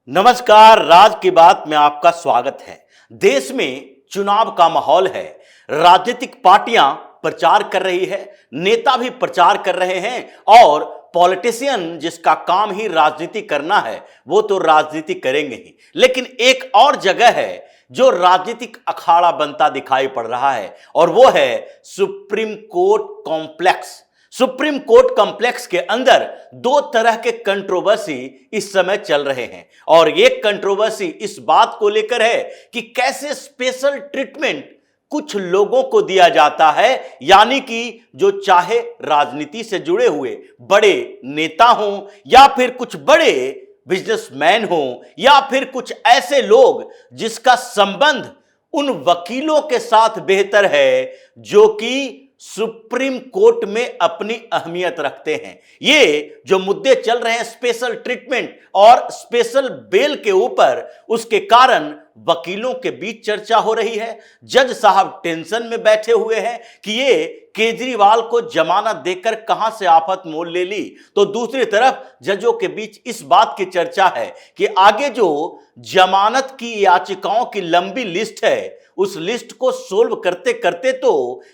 नमस्कार, राज की बात में आपका स्वागत है। देश में चुनाव का माहौल है। राजनीतिक पार्टियां प्रचार कर रही है, नेता भी प्रचार कर रहे हैं और पॉलिटिशियन जिसका काम ही राजनीति करना है वो तो राजनीति करेंगे ही। लेकिन एक और जगह है जो राजनीतिक अखाड़ा बनता दिखाई पड़ रहा है और वो है supreme court complex. Supreme court complex के अंदर दो तरह के कंट्रोवर्सी इस समय चल रहे हैं और एक कंट्रोवर्सी इस बात को लेकर है कि कैसे स्पेशल ट्रीटमेंट कुछ लोगों को दिया जाता है, यानी कि जो चाहे राजनीति से जुड़े हुए बड़े नेता हों या फिर कुछ बड़े बिजनेसमैन हों या फिर कुछ ऐसे लोग जिसका संबंध उन वकीलों के साथ बेहतर है जो कि सुप्रीम कोर्ट में अपनी अहमियत रखते हैं। ये जो मुद्दे चल रहे हैं स्पेशल ट्रीटमेंट और स्पेशल बेल के ऊपर, उसके कारण वकीलों के बीच चर्चा हो रही है। जज साहब टेंशन में बैठे हुए हैं कि ये केजरीवाल को जमानत देकर कहां से आफत मोल ले ली। तो दूसरी तरफ जजों के बीच इस बात की चर्चा है कि आगे जो जमानत की याचिकाओं की लंबी लिस्ट है उस लिस्ट को सोल्व करते करते तो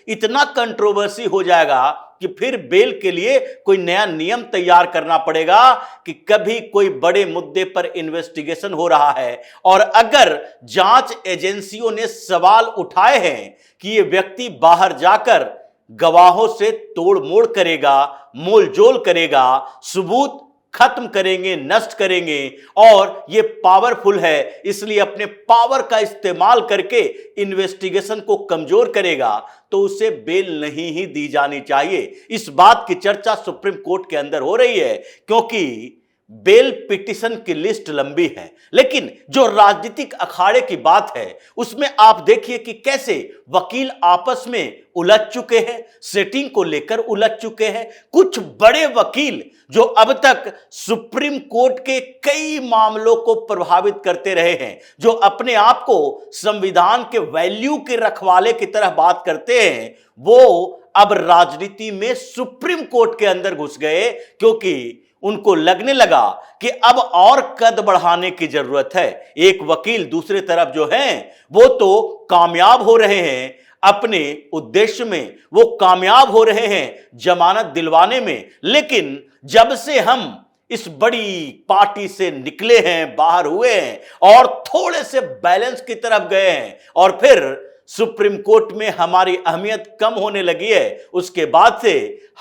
इतना कंट्रोवर्सी हो जाएगा कि फिर बेल के लिए कोई नया नियम तैयार करना पड़ेगा कि कभी कोई बड़े मुद्दे पर इन्वेस्टिगेशन हो रहा है और अगर जांच एजेंसियों ने सवाल उठाए हैं कि यह व्यक्ति बाहर जाकर गवाहों से तोड़ मोड़ करेगा, मोलजोल करेगा, सबूत खत्म करेंगे, नष्ट करेंगे और ये पावरफुल है इसलिए अपने पावर का इस्तेमाल करके इन्वेस्टिगेशन को कमजोर करेगा, तो उसे बेल नहीं ही दी जानी चाहिए। इस बात की चर्चा सुप्रीम कोर्ट के अंदर हो रही है क्योंकि बेल पिटीशन की लिस्ट लंबी है। लेकिन जो राजनीतिक अखाड़े की बात है उसमें आप देखिए कि कैसे वकील आपस में उलझ चुके हैं, सेटिंग को लेकर उलझ चुके हैं। कुछ बड़े वकील जो अब तक सुप्रीम कोर्ट के कई मामलों को प्रभावित करते रहे हैं, जो अपने आप को संविधान के वैल्यू के रखवाले की तरह बात करते हैं, वो अब राजनीति में सुप्रीम कोर्ट के अंदर घुस गए क्योंकि उनको लगने लगा कि अब और कद बढ़ाने की जरूरत है। एक वकील दूसरी तरफ जो हैं वो तो कामयाब हो रहे हैं अपने उद्देश्य में, वो कामयाब हो रहे हैं जमानत दिलवाने में। लेकिन जब से हम इस बड़ी पार्टी से निकले हैं, बाहर हुए हैं और थोड़े से बैलेंस की तरफ गए हैं और फिर सुप्रीम कोर्ट में हमारी अहमियत कम होने लगी है, उसके बाद से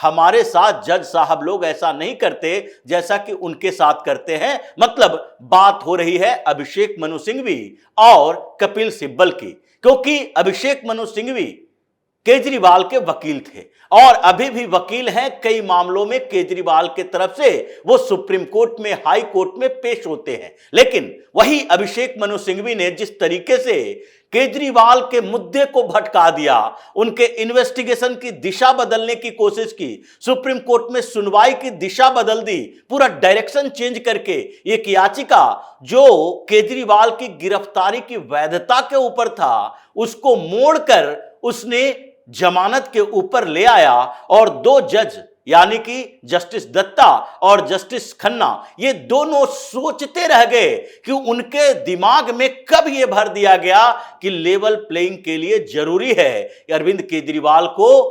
हमारे साथ जज साहब लोग ऐसा नहीं करते जैसा कि उनके साथ करते हैं। मतलब बात हो रही है अभिषेक मनु सिंघवी और कपिल सिब्बल की, क्योंकि अभिषेक मनु सिंघवी केजरीवाल के वकील थे और अभी भी वकील हैं। कई मामलों में केजरीवाल के तरफ से वो सुप्रीम कोर्ट में, हाई कोर्ट में पेश होते हैं। लेकिन वही अभिषेक मनु सिंघवी ने जिस तरीके से केजरीवाल के मुद्दे को भटका दिया, उनके इन्वेस्टिगेशन की दिशा बदलने की कोशिश की, सुप्रीम कोर्ट में सुनवाई की दिशा बदल दी, पूरा डायरेक्शन चेंज करके एक याचिका जो केजरीवाल की गिरफ्तारी की वैधता के ऊपर था उसको मोड़कर उसने जमानत के ऊपर ले आया और दो जज यानी कि जस्टिस दत्ता और जस्टिस खन्ना, ये दोनों सोचते रह गए कि उनके दिमाग में कब ये भर दिया गया कि लेवल प्लेइंग के लिए जरूरी है अरविंद केजरीवाल को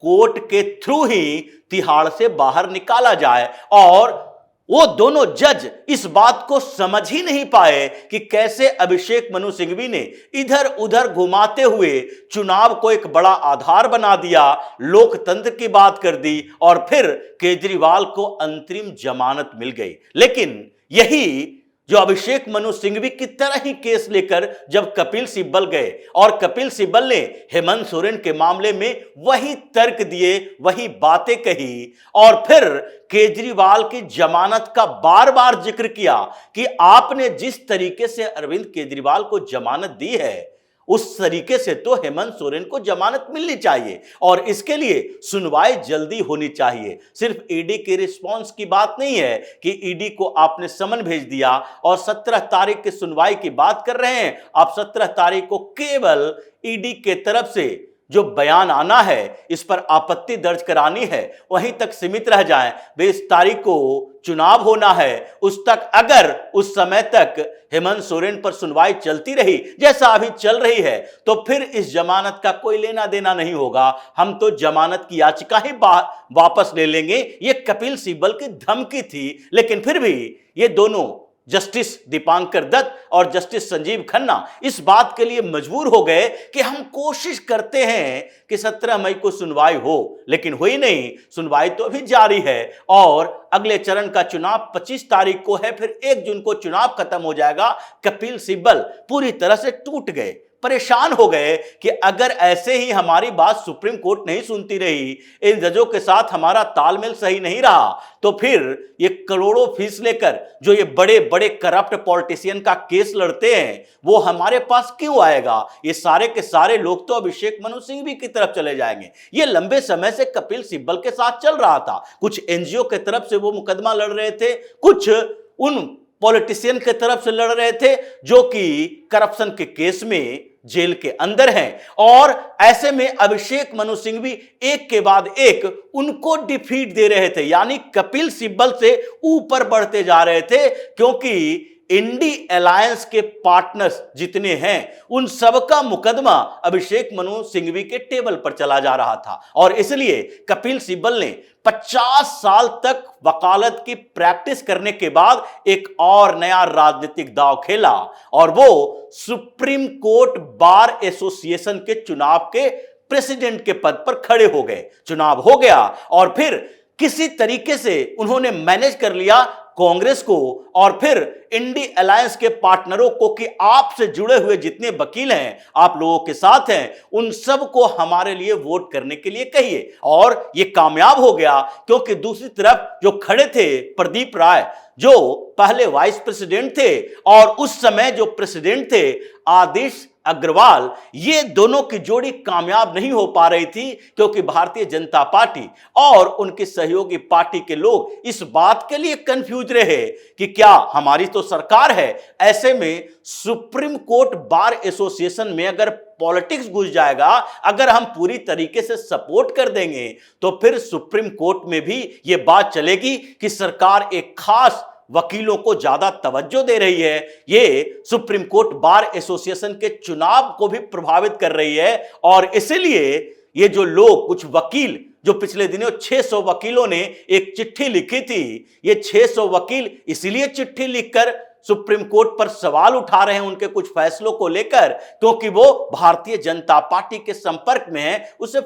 कोर्ट के थ्रू ही तिहाड़ से बाहर निकाला जाए। और वो दोनों जज इस बात को समझ ही नहीं पाए कि कैसे अभिषेक मनु सिंघवी ने इधर उधर घुमाते हुए चुनाव को एक बड़ा आधार बना दिया, लोकतंत्र की बात कर दी और फिर केजरीवाल को अंतरिम जमानत मिल गई। लेकिन यही जो अभिषेक मनु सिंघवी की तरह ही केस लेकर जब कपिल सिब्बल गए और कपिल सिब्बल ने हेमंत सोरेन के मामले में वही तर्क दिए, वही बातें कही और फिर केजरीवाल की जमानत का बार बार जिक्र किया कि आपने जिस तरीके से अरविंद केजरीवाल को जमानत दी है उस तरीके से तो हेमंत सोरेन को जमानत मिलनी चाहिए और इसके लिए सुनवाई जल्दी होनी चाहिए। सिर्फ ईडी के रिस्पांस की बात नहीं है कि ईडी को आपने समन भेज दिया और 17 तारीख की सुनवाई की बात कर रहे हैं। आप 17 तारीख को केवल ईडी के तरफ से जो बयान आना है, इस पर आपत्ति दर्ज करानी है, वहीं तक सीमित रह जाएं। 20 तारीख को चुनाव होना है, उस तक अगर उस समय तक हेमंत सोरेन पर सुनवाई चलती रही जैसा अभी चल रही है, तो फिर इस जमानत का कोई लेना देना नहीं होगा। हम तो जमानत की याचिका ही वापस ले लेंगे। ये कपिल सिब्बल की धमकी थी, लेकिन फिर भी ये दोनों जस्टिस दीपांकर दत्त और जस्टिस संजीव खन्ना इस बात के लिए मजबूर हो गए कि हम कोशिश करते हैं कि 17 मई को सुनवाई हो, लेकिन हुई नहीं। सुनवाई तो अभी जारी है और अगले चरण का चुनाव 25 तारीख को है, फिर 1 जून को चुनाव खत्म हो जाएगा। कपिल सिब्बल पूरी तरह से टूट गए, परेशान हो गए कि अगर ऐसे ही हमारी बात सुप्रीम कोर्ट नहीं सुनती रही, इन जजों के साथ हमारा तालमेल सही नहीं रहा, तो फिर ये करोड़ों फीस लेकर जो ये बड़े बड़े करप्ट पॉलिटिशियन का केस लड़ते हैं, वो हमारे पास क्यों आएगा? ये सारे के सारे लोग तो अभिषेक मनु सिंघवी की तरफ चले जाएंगे। ये लंबे समय से कपिल सिब्बल के साथ चल रहा था। कुछ एनजीओ के तरफ से वो मुकदमा लड़ रहे थे, कुछ उन पॉलिटिशियन के तरफ से लड़ रहे थे जो कि करप्शन के केस में जेल के अंदर हैं। और ऐसे में अभिषेक मनु सिंघवी एक के बाद एक उनको डिफीट दे रहे थे, यानी कपिल सिब्बल से ऊपर बढ़ते जा रहे थे, क्योंकि इंडी अलायंस के पार्टनर्स जितने हैं उन सबका मुकदमा अभिषेक मनु सिंघवी के टेबल पर चला जा रहा था। और इसलिए कपिल सिब्बल ने 50 साल तक वकालत की प्रैक्टिस करने के बाद एक और नया राजनीतिक दांव खेला, और वो सुप्रीम कोर्ट बार एसोसिएशन के चुनाव के प्रेसिडेंट के पद पर खड़े हो गए। चुनाव हो गया और फिर किसी तरीके से उन्होंने मैनेज कर लिया कांग्रेस को और फिर इंडी अलायंस के पार्टनरों को कि आपसे जुड़े हुए जितने वकील हैं, आप लोगों के साथ हैं, उन सब को हमारे लिए वोट करने के लिए कहिए। और ये कामयाब हो गया, क्योंकि दूसरी तरफ जो खड़े थे प्रदीप राय, जो पहले वाइस प्रेसिडेंट थे, और उस समय जो प्रेसिडेंट थे आदिश अग्रवाल, ये दोनों की जोड़ी कामयाब नहीं हो पा रही थी, क्योंकि भारतीय जनता पार्टी और उनकी सहयोगी पार्टी के लोग इस बात के लिए कंफ्यूज रहे कि क्या हमारी तो सरकार है, ऐसे में सुप्रीम कोर्ट बार एसोसिएशन में अगर पॉलिटिक्स घुस जाएगा, अगर हम पूरी तरीके से सपोर्ट कर देंगे, तो फिर सुप्रीम कोर्ट में भी ये बात चलेगी कि सरकार एक खास वकीलों को ज्यादा तवज्जो दे रही है। ये सुप्रीम कोर्ट बार एसोसिएशन के चुनाव को भी प्रभावित कर रही है। और इसलिए ये जो लोग, कुछ वकील, जो पिछले दिनों 600 वकीलों ने एक चिट्ठी लिखी थी, ये 600 वकील इसलिए चिट्ठी लिखकर सुप्रीम कोर्ट पर सवाल उठा रहे हैं उनके कुछ फैसलों को लेकर, क्योंकि वो भारतीय जनता पार्टी के संपर्क में है, उसे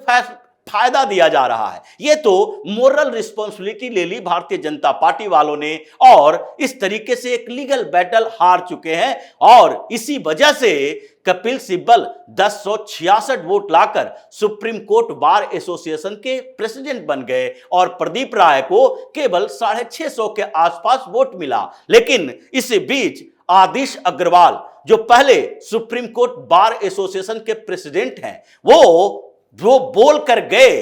फायदा दिया जा रहा है। ये तो मोरल रिस्पॉन्सिबिलिटी ले ली भारतीय जनता पार्टी वालों ने, और इस तरीके से एक लीगल बैटल हार चुके हैं। और इसी वजह से कपिल सिब्बल 1066 वोट लाकर सुप्रीम कोर्ट बार एसोसिएशन के प्रेसिडेंट बन गए, और प्रदीप राय को केवल 650 के आसपास वोट मिला। लेकिन इसी बीच आदिश अग्रवाल, जो पहले सुप्रीम कोर्ट बार एसोसिएशन के प्रेसिडेंट हैं, वो बोल कर गए,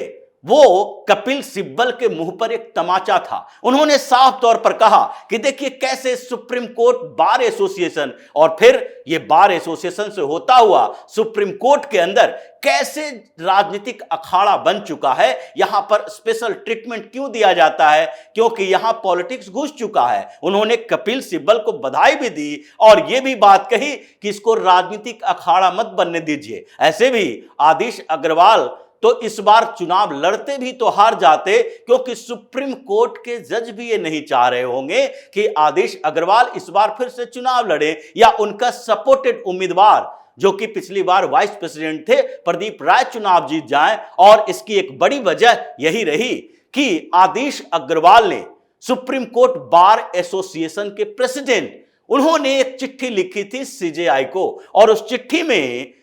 वो कपिल सिब्बल के मुंह पर एक तमाचा था। उन्होंने साफ तौर पर कहा कि देखिए कैसे सुप्रीम कोर्ट बार एसोसिएशन, और फिर ये बार एसोसिएशन से होता हुआ सुप्रीम कोर्ट के अंदर कैसे राजनीतिक अखाड़ा बन चुका है। यहां पर स्पेशल ट्रीटमेंट क्यों दिया जाता है? क्योंकि यहां पॉलिटिक्स घुस चुका है। उन्होंने कपिल सिब्बल को बधाई भी दी और यह भी बात कही कि इसको राजनीतिक अखाड़ा मत बनने दीजिए। ऐसे भी आदिश अग्रवाल तो इस बार चुनाव लड़ते भी तो हार जाते, क्योंकि सुप्रीम कोर्ट के जज भी ये नहीं चाह रहे होंगे कि आदिश अग्रवाल इस बार फिर से चुनाव लड़े, या उनका सपोर्टेड उम्मीदवार जो कि पिछली बार वाइस प्रेसिडेंट थे प्रदीप राय चुनाव जीत जाएं। और इसकी एक बड़ी वजह यही रही कि आदिश अग्रवाल ने सुप्रीम कोर्ट बार एसोसिएशन के प्रेसिडेंट, उन्होंने एक चिट्ठी लिखी थी सीजेआई को, और उस चिट्ठी में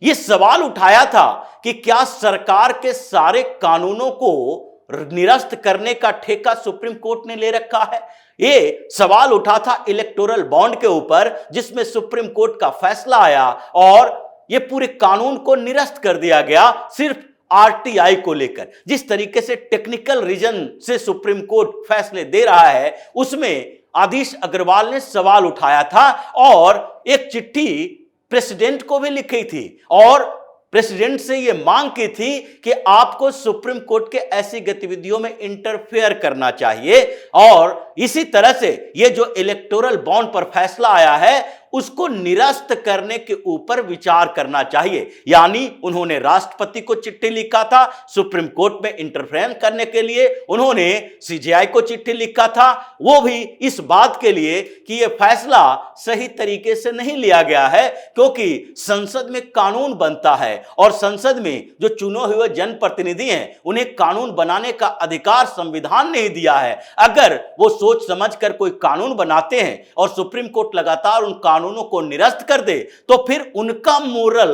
यह सवाल उठाया था कि क्या सरकार के सारे कानूनों को निरस्त करने का ठेका सुप्रीम कोर्ट ने ले रखा है। यह सवाल उठा था इलेक्टोरल बॉन्ड के ऊपर, जिसमें सुप्रीम कोर्ट का फैसला आया और यह पूरे कानून को निरस्त कर दिया गया सिर्फ आरटीआई को लेकर। जिस तरीके से टेक्निकल रीजन से सुप्रीम कोर्ट फैसले दे रहा है, उसमें आदिश अग्रवाल ने सवाल उठाया था और एक चिट्ठी प्रेसिडेंट को भी लिखी थी, और प्रेसिडेंट से यह मांग की थी कि आपको सुप्रीम कोर्ट के ऐसी गतिविधियों में इंटरफेयर करना चाहिए और इसी तरह से यह जो इलेक्टोरल बॉन्ड पर फैसला आया है उसको निरस्त करने के ऊपर विचार करना चाहिए। यानी उन्होंने राष्ट्रपति को चिट्ठी लिखा था सुप्रीम कोर्ट में इंटरफेरेंस करने के लिए, उन्होंने सीजेआई को चिट्ठी लिखा था, वो भी इस बात के लिए कि यह फैसला सही तरीके से नहीं लिया गया है, क्योंकि संसद में कानून बनता है और संसद में जो चुने हुए जनप्रतिनिधि हैं उन्हें कानून बनाने का अधिकार संविधान ने ही दिया है। अगर वो सोच समझकर कोई कानून बनाते हैं और सुप्रीम कोर्ट लगातार उन कानूनों को निरस्त कर दे तो फिर उनका मोरल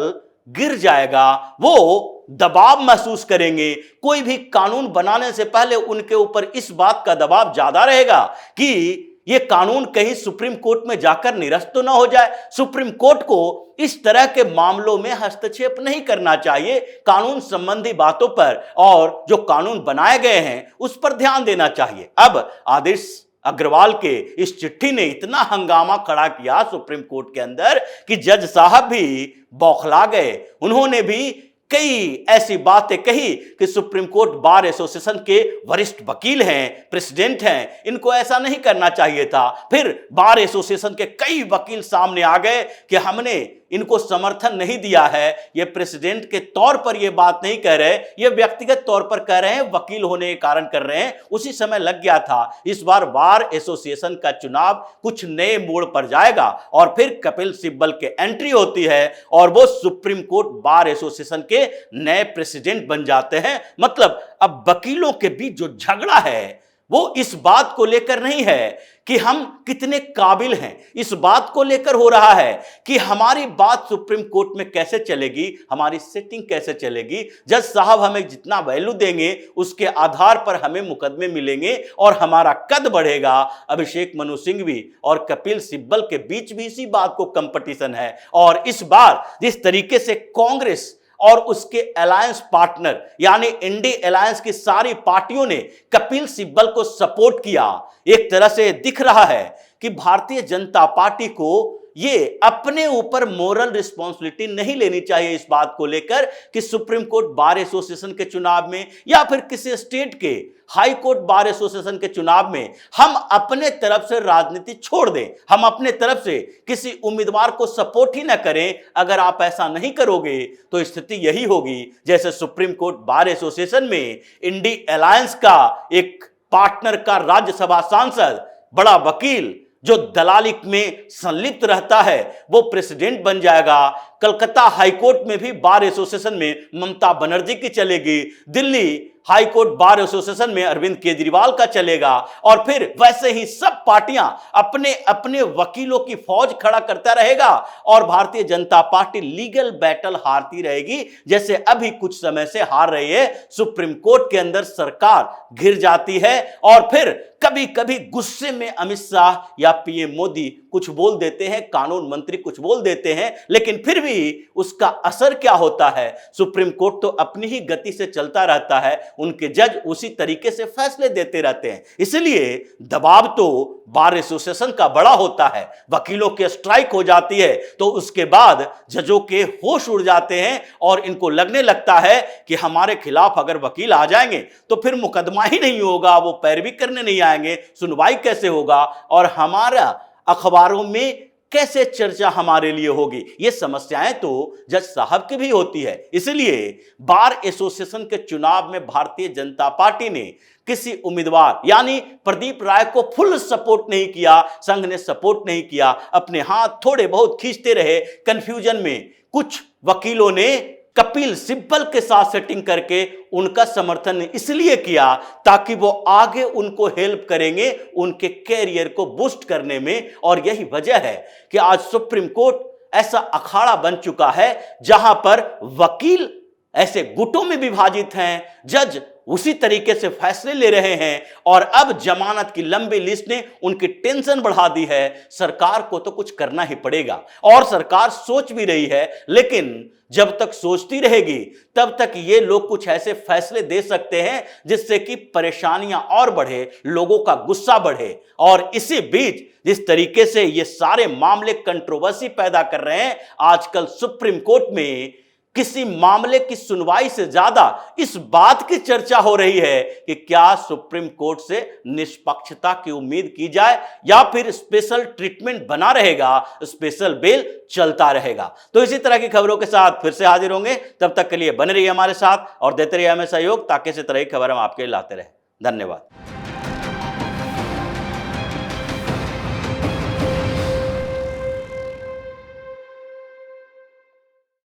गिर जाएगा, वो दबाव महसूस करेंगे। कोई भी कानून बनाने से पहले उनके ऊपर इस बात का दबाव ज्यादा रहेगा कि ये कानून कहीं सुप्रीम कोर्ट में जाकर निरस्त तो ना हो जाए। सुप्रीम कोर्ट को इस तरह के मामलों में हस्तक्षेप नहीं करना चाहिए, कानून संबंधी बातों पर और जो कानून बनाए गए हैं उस पर ध्यान देना चाहिए। अब आदेश अग्रवाल के इस चिट्ठी ने इतना हंगामा खड़ा किया सुप्रीम कोर्ट के अंदर कि जज साहब भी बौखला गए। उन्होंने भी कई ऐसी बातें कही कि सुप्रीम कोर्ट बार एसोसिएशन के वरिष्ठ वकील हैं, प्रेसिडेंट हैं, इनको ऐसा नहीं करना चाहिए था। फिर बार एसोसिएशन के कई वकील सामने आ गए कि हमने इनको समर्थन नहीं दिया है, ये प्रेसिडेंट के तौर पर ये बात नहीं कह रहे, ये व्यक्तिगत तौर पर कह रहे हैं, वकील होने के कारण कर रहे हैं। उसी समय लग गया था इस बार बार एसोसिएशन का चुनाव कुछ नए मोड़ पर जाएगा और फिर कपिल सिब्बल के एंट्री होती है और वो सुप्रीम कोर्ट बार एसोसिएशन के नए प्रेसिडेंट बन जाते हैं। मतलब अब वकीलों के बीच जो झगड़ा है वो इस बात को लेकर नहीं है कि हम कितने काबिल हैं, इस बात को लेकर हो रहा है कि हमारी बात सुप्रीम कोर्ट में कैसे चलेगी, हमारी सेटिंग कैसे चलेगी, जज साहब हमें जितना वैल्यू देंगे उसके आधार पर हमें मुकदमे मिलेंगे और हमारा कद बढ़ेगा। अभिषेक मनु सिंघवी और कपिल सिब्बल के बीच भी इसी बात को कंपटीशन है और इस बार जिस तरीके से कांग्रेस और उसके अलायंस पार्टनर यानी इंडी अलायंस की सारी पार्टियों ने कपिल सिब्बल को सपोर्ट किया, एक तरह से दिख रहा है कि भारतीय जनता पार्टी को ये अपने ऊपर मोरल रिस्पॉन्सिबिलिटी नहीं लेनी चाहिए इस बात को लेकर कि सुप्रीम कोर्ट बार एसोसिएशन के चुनाव में या फिर किसी स्टेट के हाई कोर्ट बार एसोसिएशन के चुनाव में हम अपने तरफ से राजनीति छोड़ दें, हम अपने तरफ से किसी उम्मीदवार को सपोर्ट ही ना करें। अगर आप ऐसा नहीं करोगे तो स्थिति यही होगी जैसे सुप्रीम कोर्ट बार एसोसिएशन में इंडी अलायंस का एक पार्टनर का राज्यसभा सांसद बड़ा वकील जो दलाली में संलिप्त रहता है वो प्रेसिडेंट बन जाएगा। कलकत्ता हाईकोर्ट में भी बार एसोसिएशन में ममता बनर्जी की चलेगी, Delhi high court bar association में अरविंद केजरीवाल का चलेगा और फिर वैसे ही सब पार्टियां अपने अपने वकीलों की फौज खड़ा करता रहेगा और Bharatiya Janata party legal battle हारती रहेगी जैसे अभी कुछ समय से हार रही है। सुप्रीम कोर्ट के अंदर सरकार घिर जाती है और फिर कभी कभी गुस्से में अमित शाह या पीएम मोदी कुछ बोल देते हैं, कानून मंत्री कुछ बोल देते हैं, लेकिन फिर भी उसका असर क्या होता है? सुप्रीम कोर्ट तो अपनी ही गति से चलता रहता है, उनके जज उसी तरीके से फैसले देते रहते हैं। इसलिए दबाव तो बार एसोसिएशन का बड़ा होता है, वकीलों के स्ट्राइक हो जाती है तो उसके बाद जजों के होश उड़ जाते हैं और इनको लगने लगता है कि हमारे खिलाफ अगर वकील आ जाएंगे तो फिर मुकदमा ही नहीं होगा, वो पैरवी करने नहीं आएंगे, सुनवाई कैसे होगा और हमारा अखबारों में कैसे चर्चा हमारे लिए होगी। ये समस्याएं तो जज साहब की भी होती है। इसलिए बार एसोसिएशन के चुनाव में भारतीय जनता पार्टी ने किसी उम्मीदवार यानी प्रदीप राय को फुल सपोर्ट नहीं किया, संघ ने सपोर्ट नहीं किया, अपने हाथ थोड़े बहुत खींचते रहे। कंफ्यूजन में कुछ वकीलों ने कपिल सिब्बल के साथ सेटिंग करके उनका समर्थन इसलिए किया ताकि वो आगे उनको हेल्प करेंगे उनके कैरियर को बूस्ट करने में। और यही वजह है कि आज सुप्रीम कोर्ट ऐसा अखाड़ा बन चुका है जहां पर वकील ऐसे गुटों में विभाजित हैं, जज उसी तरीके से फैसले ले रहे हैं और अब जमानत की लंबी लिस्ट ने उनकी टेंशन बढ़ा दी है। सरकार को तो कुछ करना ही पड़ेगा और सरकार सोच भी रही है, लेकिन जब तक सोचती रहेगी तब तक ये लोग कुछ ऐसे फैसले दे सकते हैं जिससे कि परेशानियां और बढ़े, लोगों का गुस्सा बढ़े। और इसी बीच जिस तरीके से ये सारे मामले कंट्रोवर्सी पैदा कर रहे हैं, आजकल सुप्रीम कोर्ट में किसी मामले की सुनवाई से ज्यादा इस बात की चर्चा हो रही है कि क्या सुप्रीम कोर्ट से निष्पक्षता की उम्मीद की जाए या फिर स्पेशल ट्रीटमेंट बना रहेगा, स्पेशल बेल चलता रहेगा। तो इसी तरह की खबरों के साथ फिर से हाजिर होंगे, तब तक के लिए बने रहिए हमारे साथ और देते रहिए हमें सहयोग, ताकि इसी तरह की खबर हम आपके लिए लाते रहे। धन्यवाद।